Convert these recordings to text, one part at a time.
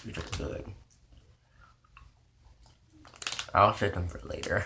These are good. I'll save them for later.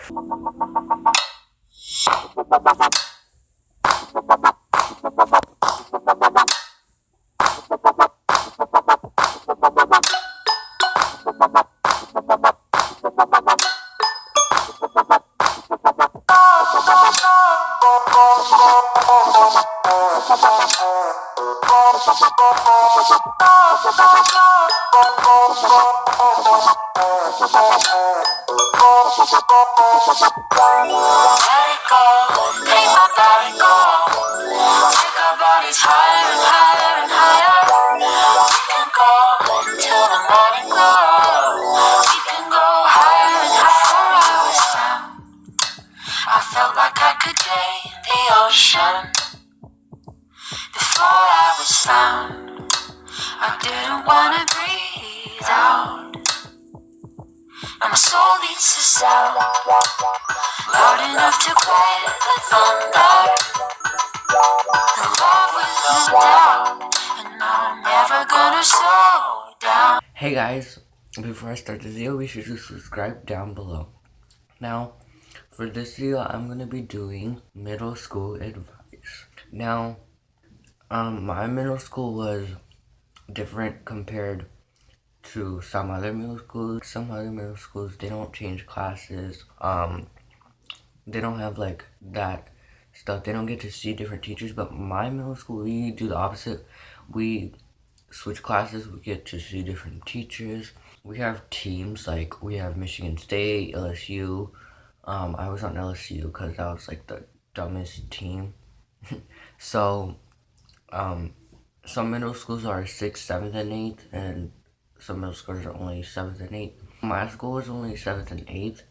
I didn't wanna breathe out. My soul needs to sound loud enough to quiet the thunder. The love with no doubt, and I'm never gonna slow down. Hey guys, before I start the video, be sure to subscribe down below. Now, for this video, I'm gonna be doing middle school advice. Now, my middle school was different compared to some other middle schools. Some other middle schools, they don't change classes. They don't have like that stuff. They don't get to see different teachers. But my middle school, we do the opposite. We switch classes. We get to see different teachers. We have teams, like we have Michigan State, LSU. I was on LSU because that was like the dumbest team. So, some middle schools are 6th, 7th, and 8th, and some middle schools are only 7th and 8th. My school was only 7th and 8th.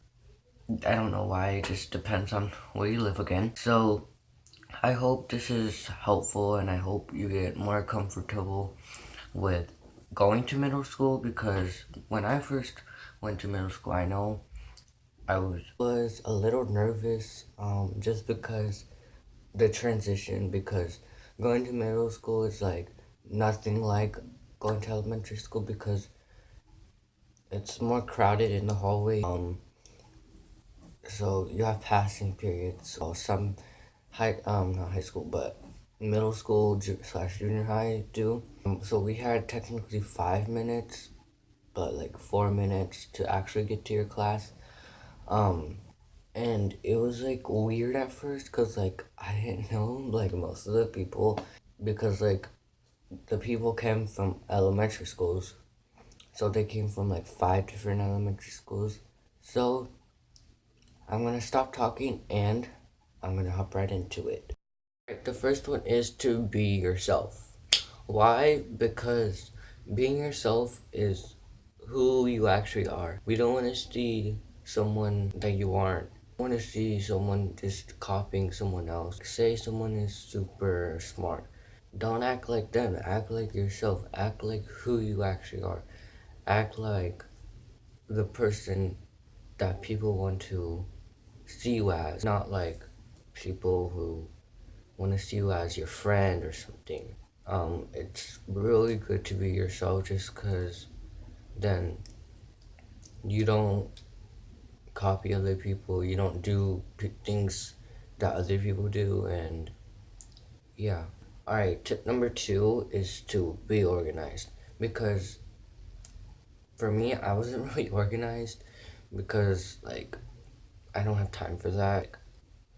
I don't know why, it just depends on where you live again. So, I hope this is helpful, and I hope you get more comfortable with going to middle school, because when I first went to middle school, I know I was a little nervous, just because the transition, because going to middle school is like nothing like going to elementary school, because it's more crowded in the hallway. So you have passing periods. So some not high school, but middle school slash junior high do. So we had technically 5 minutes, but like 4 minutes to actually get to your class. And it was like weird at first, because like I didn't know like most of the people, because like the people came from elementary schools, so they came from like 5 different elementary schools. So I'm gonna stop talking and I'm gonna hop right into it. Right, the first one is to be yourself. Why? Because being yourself is who you actually are. We don't want to see someone that you aren't. We want to see someone just copying someone else. Say someone is super smart. Don't act like them. Act like yourself. Act like who you actually are. Act like the person that people want to see you as. Not like people who want to see you as your friend or something. It's really good to be yourself, just because then you don't copy other people, you don't do things that other people do, and yeah. Alright, tip number 2 is to be organized, because for me, I wasn't really organized, because like I don't have time for that.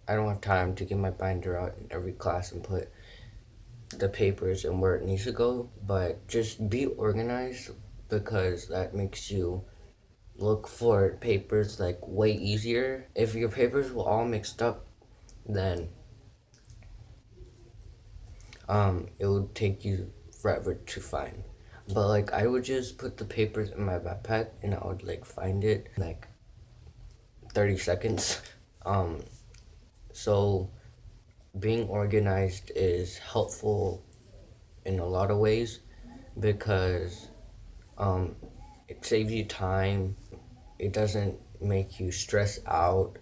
I don't have time to get my binder out in every class and put the papers and where it needs to go, but just be organized, because that makes you look for papers like way easier. If your papers were all mixed up, then it would take you forever to find. But like I would just put the papers in my backpack and I would like find it in like 30 seconds. So being organized is helpful in a lot of ways, because it saves you time, it doesn't make you stress out,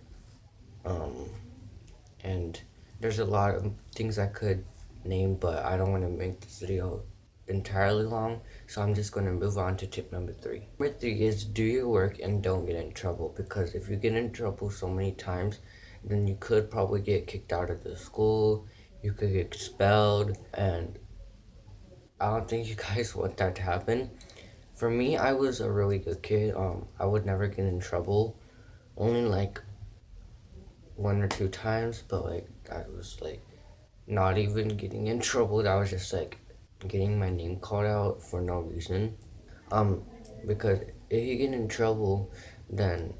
and there's a lot of things I could name, but I don't want to make this video entirely long, so I'm just going to move on to tip number 3. Number 3 is do your work and don't get in trouble, because if you get in trouble so many times, then you could probably get kicked out of the school, you could get expelled, and I don't think you guys want that to happen. For me, I was a really good kid. I would never get in trouble, only like 1 or 2 times, but like I was like not even getting in trouble. That was just like getting my name called out for no reason. Because if you get in trouble, then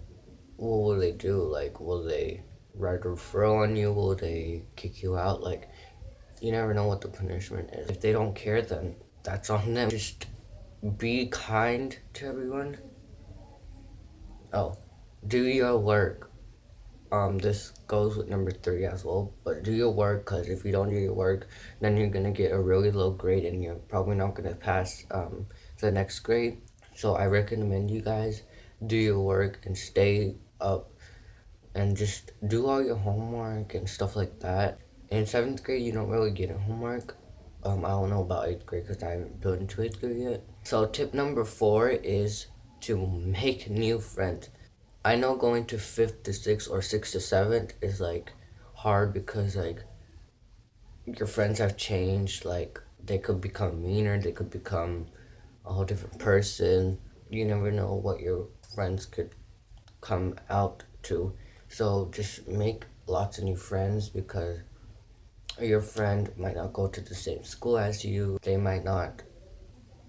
what will they do? Like, will they write a referral on you? Will they kick you out? Like, you never know what the punishment is. If they don't care, then that's on them. Just be kind to everyone. Oh, do your work. This goes with number 3 as well, but do your work, because if you don't do your work, then you're gonna get a really low grade and you're probably not gonna pass the next grade. So I recommend you guys do your work and stay up and just do all your homework and stuff like that. In 7th grade, you don't really get a homework. I don't know about 8th grade because I haven't been to 8th grade yet. So tip number 4 is to make new friends. I know going to 5th to 6th or 6th to 7th is like hard because like your friends have changed. Like they could become meaner, they could become a whole different person. You never know what your friends could come out to. So just make lots of new friends, because your friend might not go to the same school as you. They might not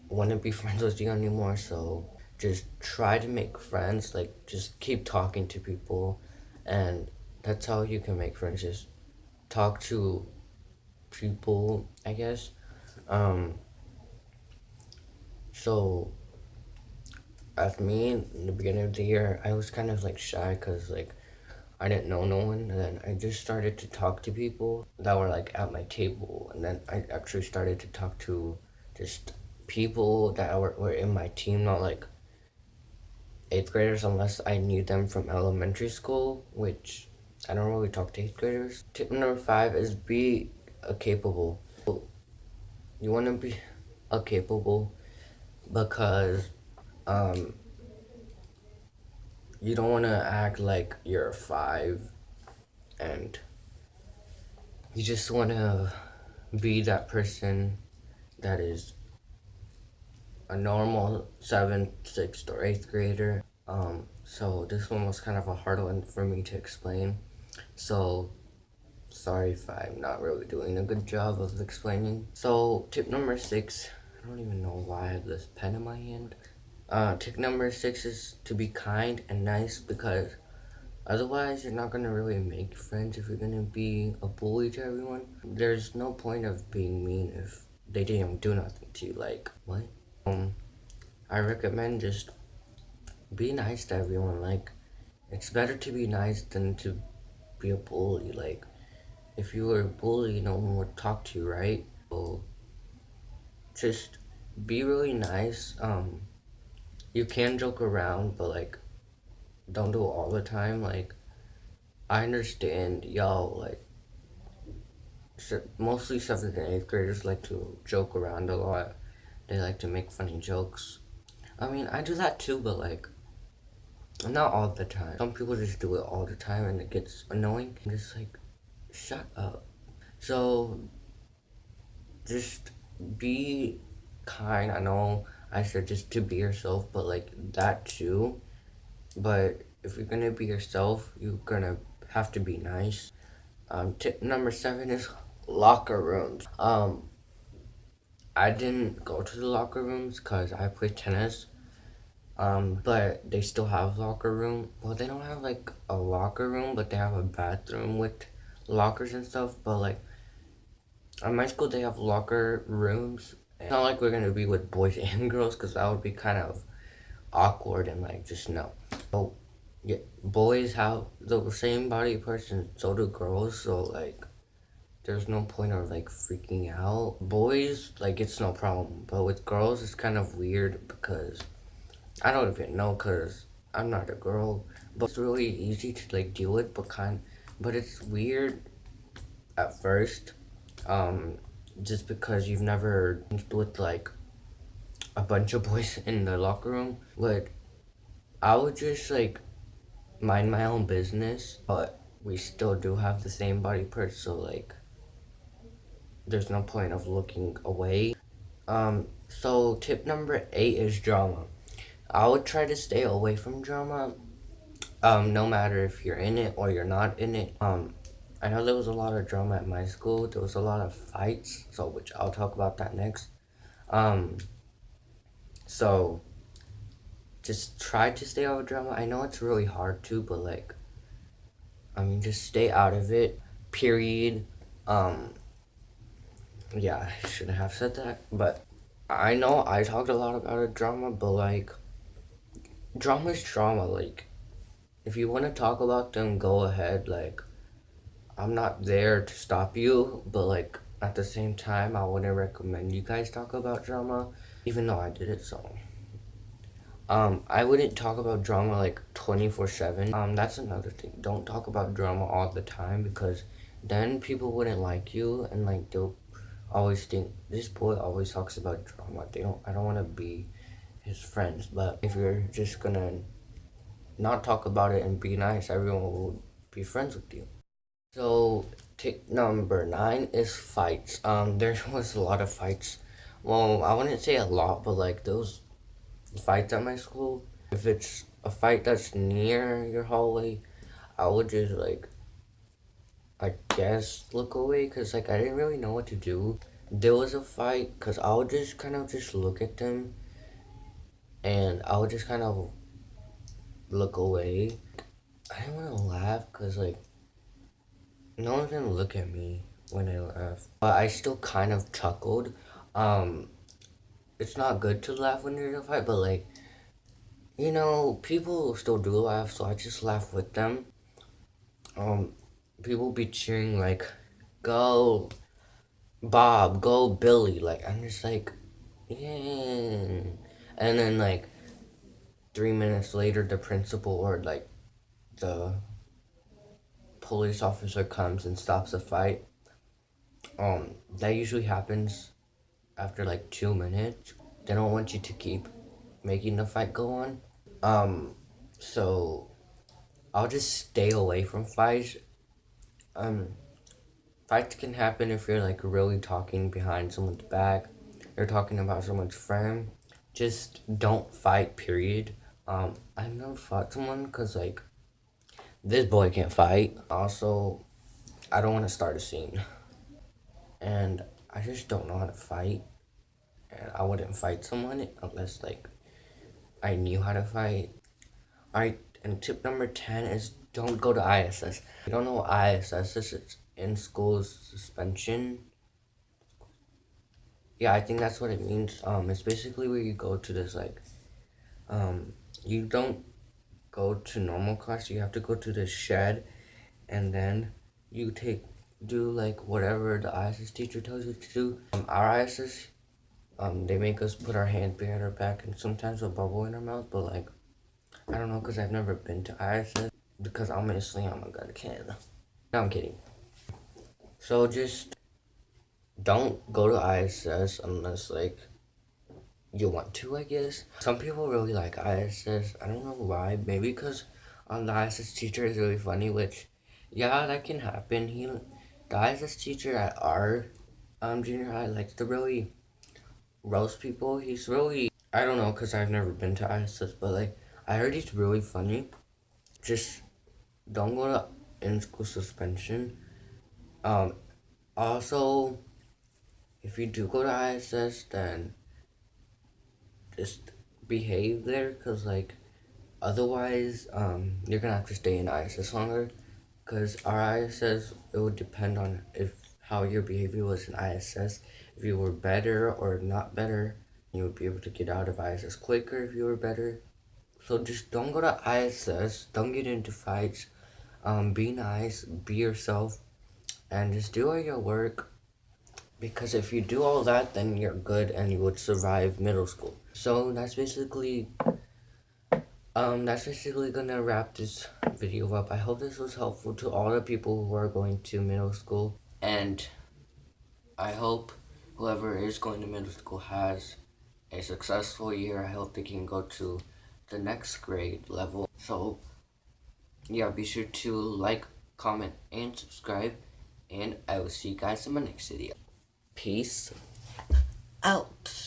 want to be friends with you anymore. So just try to make friends. Like just keep talking to people, and that's how you can make friends. Just talk to people, I guess. Um, so as me in the beginning of the year, I was kind of like shy because like I didn't know no one, and then I just started to talk to people that were like at my table, and then I actually started to talk to just people that were in my team, not like 8th graders, unless I knew them from elementary school, which I don't really talk to 8th graders. Tip number 5 is be a capable. You want to be a capable because um, you don't want to act like you're a 5, and you just want to be that person that is a normal 7th, 6th, or 8th grader. So this one was kind of a hard one for me to explain. So sorry if I'm not really doing a good job of explaining. So tip number 6, I don't even know why I have this pen in my hand. Tip number 6 is to be kind and nice, because otherwise you're not going to really make friends if you're going to be a bully to everyone. There's no point of being mean if they didn't do nothing to you. Like, what? I recommend just be nice to everyone. Like, it's better to be nice than to be a bully. Like, if you were a bully, no one would talk to you, right? So, just be really nice. You can joke around, but like, don't do it all the time. Like, I understand y'all, like, mostly 7th and 8th graders like to joke around a lot. They like to make funny jokes. I mean, I do that too, but like, not all the time. Some people just do it all the time and it gets annoying. I'm just like, shut up. So, just be kind. I know I said just to be yourself, but like that too. But if you're gonna be yourself, you're gonna have to be nice. Tip number 7 is locker rooms. I didn't go to the locker rooms because I play tennis. But they still have locker room. Well, they don't have like a locker room, but they have a bathroom with lockers and stuff. But like at my school, they have locker rooms. It's not like we're gonna be with boys and girls, because that would be kind of awkward and like just no. So yeah, boys have the same body person, so do girls. So like, there's no point of like freaking out. Boys, like, it's no problem, but with girls, it's kind of weird because I don't even know, because I'm not a girl, but it's really easy to like deal with, but it's weird at first. just because you've never with like a bunch of boys in the locker room. But I would just like mind my own business, but we still do have the same body parts, so like there's no point of looking away. So tip number 8 is drama. I would try to stay away from drama, no matter if you're in it or you're not in it. I know there was a lot of drama at my school. There was a lot of fights, so which I'll talk about that next. Um, so just try to stay out of drama. I know it's really hard to, but like, I mean, just stay out of it. Period. Um, yeah, I shouldn't have said that, but I know I talked a lot about a drama, but like, drama is drama. Like, if you want to talk about them, go ahead. Like, I'm not there to stop you, but like at the same time, I wouldn't recommend you guys talk about drama, even though I did it. So, I wouldn't talk about drama like 24/7. That's another thing. Don't talk about drama all the time because then people wouldn't like you and like they'll always think this boy always talks about drama. I don't want to be his friends. But if you're just gonna not talk about it and be nice, everyone will be friends with you. So tip number 9 is fights. There was a lot of fights. Well, I wouldn't say a lot, but like those fights at my school. If it's a fight that's near your hallway, I would just like, I guess, look away because like I didn't really know what to do. There was a fight because I would just kind of just look at them and I would just kind of look away. I didn't want to laugh because like no one's gonna look at me when I laugh. But I still kind of chuckled. Um, it's not good to laugh when there's a fight, but like, you know, people still do laugh, so I just laugh with them. Um, People be cheering like, "Go Bob, go Billy!" Like I'm just like, yeah. And then like 3 minutes later, the principal or like the police officer comes and stops the fight. That usually happens after like 2 minutes. They don't want you to keep making the fight go on. So I'll just stay away from fights. Um, Fights can happen if you're like really talking behind someone's back. You're talking about someone's friend. Just don't fight. Period. I've never fought someone because like this boy can't fight. Also, I don't want to start a scene, and I just don't know how to fight. And I wouldn't fight someone unless like I knew how to fight. Alright, and tip number 10 is don't go to ISS. If you don't know what ISS is, it's in school suspension. Yeah, I think that's what it means. It's basically where you go to this like, you don't go to normal class. You have to go to the shed, and then you do like whatever the ISS teacher tells you to do. Our ISS, they make us put our hand behind our back and sometimes a bubble in our mouth, but like I don't know because I've never been to ISS because honestly I'm a good kid. No, I'm kidding. So just don't go to ISS unless like you want to, I guess. Some people really like ISS. I don't know why. Maybe because the ISS teacher is really funny, which yeah, that can happen. The ISS teacher at our junior high likes to really roast people. He's really, I don't know because I've never been to ISS, but like I heard he's really funny. Just don't go to in-school suspension. Also, if you do go to ISS, then just behave there, cause like otherwise, you're gonna have to stay in ISS longer. Cause our ISS, it would depend on if how your behavior was in ISS. If you were better or not better, you would be able to get out of ISS quicker if you were better. So just don't go to ISS. Don't get into fights. Be nice. Be yourself. And just do all your work because if you do all that then you're good and you would survive middle school. So that's basically gonna wrap this video up. I hope this was helpful to all the people who are going to middle school, and I hope whoever is going to middle school has a successful year. I hope they can go to the next grade level. So yeah, be sure to like, comment, and subscribe, and I will see you guys in my next video. Peace out.